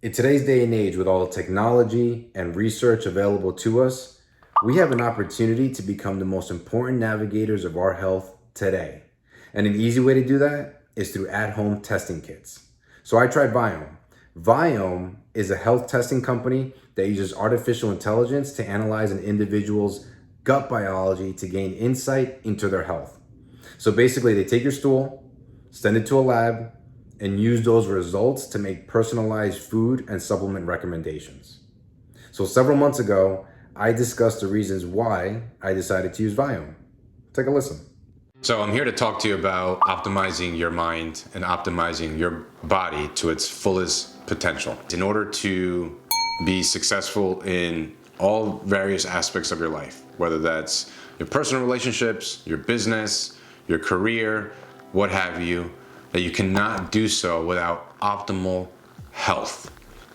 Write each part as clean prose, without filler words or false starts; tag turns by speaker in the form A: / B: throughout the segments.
A: In today's day and age, with all the technology and research available to us, we have an opportunity to become the most important navigators of our health today. And an easy way to do that is through at-home testing kits. So I tried Viome. Viome is a health testing company that uses artificial intelligence to analyze an individual's gut biology to gain insight into their health. So basically, they take your stool, send it to a lab, and use those results to make personalized food and supplement recommendations. So several months ago, I discussed the reasons why I decided to use Viome. Take a listen.
B: So I'm here to talk to you about optimizing your mind and optimizing your body to its fullest potential. In order to be successful in all various aspects of your life, whether that's your personal relationships, your business, your career, what have you, that you cannot do so without optimal health.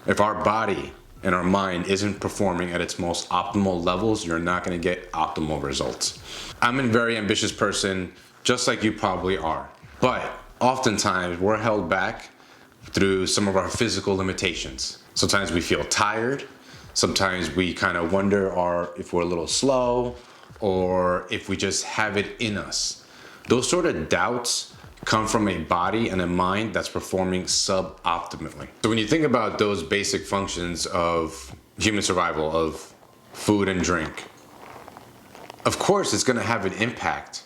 B: If our body and our mind isn't performing at its most optimal levels, you're not going to get optimal results. I'm a very ambitious person, just like you probably are. But oftentimes we're held back through some of our physical limitations. Sometimes we feel tired. Sometimes we kind of wonder if we're a little slow or if we just have it in us. Those sort of doubts come from a body and a mind that's performing suboptimally. So when you think about those basic functions of human survival, of food and drink, of course it's going to have an impact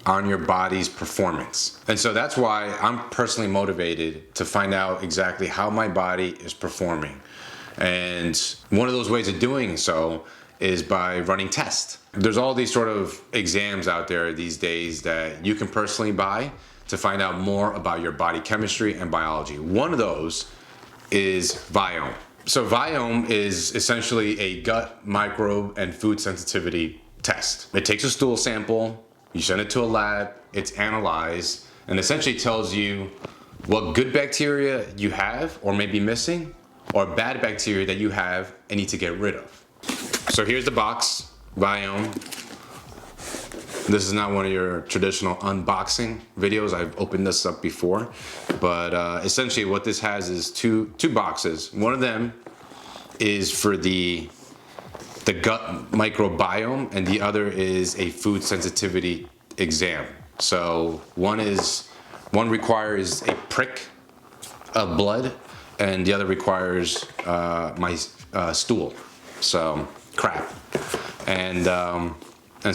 B: on your body's performance. And so that's why I'm personally motivated to find out exactly how my body is performing. And one of those ways of doing so is by running tests. There's all these sort of exams out there these days that you can personally buy to find out more about your body chemistry and biology. One of those is Viome. So Viome is essentially a gut microbe and food sensitivity test. It takes a stool sample, you send it to a lab, it's analyzed, and essentially tells you what good bacteria you have or may be missing, or bad bacteria that you have and need to get rid of. So here's the box, Viome. This is not one of your traditional unboxing videos. I've opened this up before, but essentially what this has is two boxes. One of them is for the gut microbiome, and the other is a food sensitivity exam. So one requires a prick of blood, and the other requires my stool, so crap. And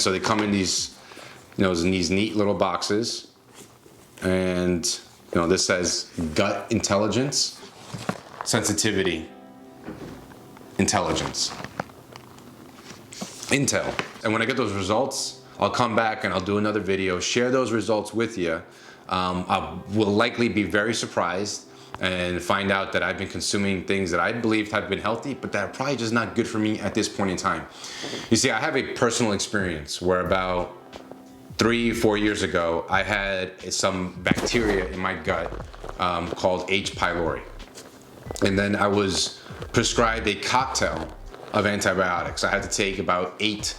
B: so they come in these, in these neat little boxes, and this says gut intelligence, sensitivity, intelligence, intel. And when I get those results, I'll come back and I'll do another video, share those results with you. I will likely be very surprised and find out that I've been consuming things that I believed had been healthy, but that are probably just not good for me at this point in time. You see, I have a personal experience where about 3-4 years ago, I had some bacteria in my gut called H. pylori. And then I was prescribed a cocktail of antibiotics. I had to take about 8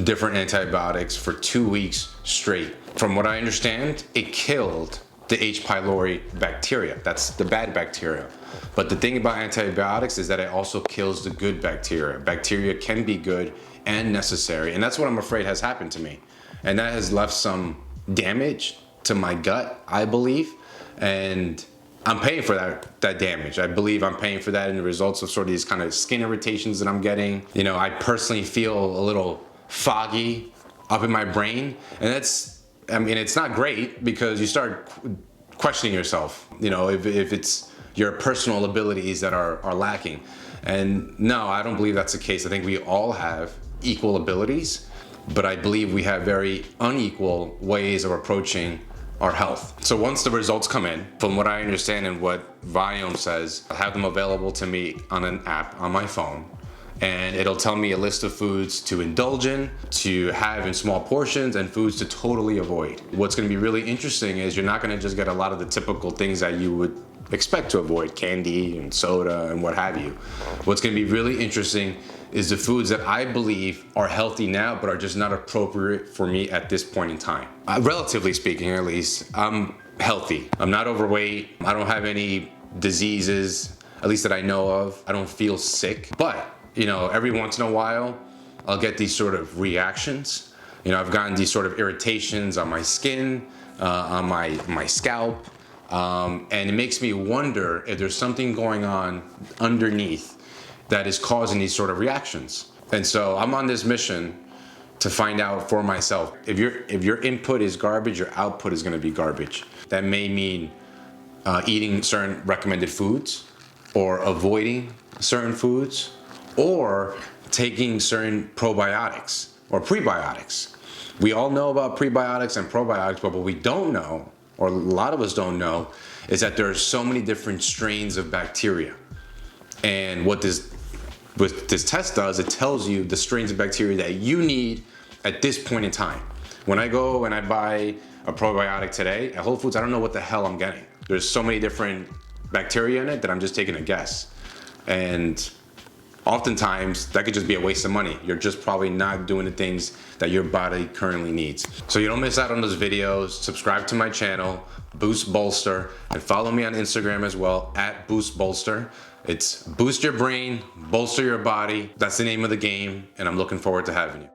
B: different antibiotics for 2 weeks straight. From what I understand, it killed the H. pylori bacteria. That's the bad bacteria. But the thing about antibiotics is that it also kills the good bacteria. Bacteria can be good and necessary, and that's what I'm afraid has happened to me. And that has left some damage to my gut, I believe, and I'm paying for that damage. I believe I'm paying for that in the results of sort of these kind of skin irritations that I'm getting. I personally feel a little foggy up in my brain, and it's not great because you start questioning yourself, if it's your personal abilities that are lacking. And no, I don't believe that's the case. I think we all have equal abilities, but I believe we have very unequal ways of approaching our health. So once the results come in, from what I understand and what Viome says, I have them available to me on an app on my phone. And it'll tell me a list of foods to indulge in, to have in small portions, and foods to totally avoid. What's going to be really interesting is you're not going to just get a lot of the typical things that you would expect to avoid, candy and soda and what have you. What's going to be really interesting is the foods that I believe are healthy now but are just not appropriate for me at this point in time. Relatively speaking, at least, I'm healthy. I'm not overweight. I don't have any diseases. at least that I know of. I don't feel sick, but you know, every once in a while, I'll get these sort of reactions. You know, I've gotten these sort of irritations on my skin, on my scalp, and it makes me wonder if there's something going on underneath that is causing these sort of reactions. And so I'm on this mission to find out for myself. If your input is garbage, your output is going to be garbage. That may mean eating certain recommended foods, or avoiding certain foods, or taking certain probiotics or prebiotics. We all know about prebiotics and probiotics, but what we don't know, or a lot of us don't know, is that there are so many different strains of bacteria. And what this test does, it tells you the strains of bacteria that you need at this point in time. When I go and I buy a probiotic today at Whole Foods, I don't know what the hell I'm getting. There's so many different bacteria in it that I'm just taking a guess. And oftentimes that could just be a waste of money. You're just probably not doing the things that your body currently needs. So you don't miss out on those videos. Subscribe to my channel, Boost Bolster, and follow me on Instagram as well, at Boost Bolster. It's boost your brain, bolster your body. That's the name of the game, and I'm looking forward to having you.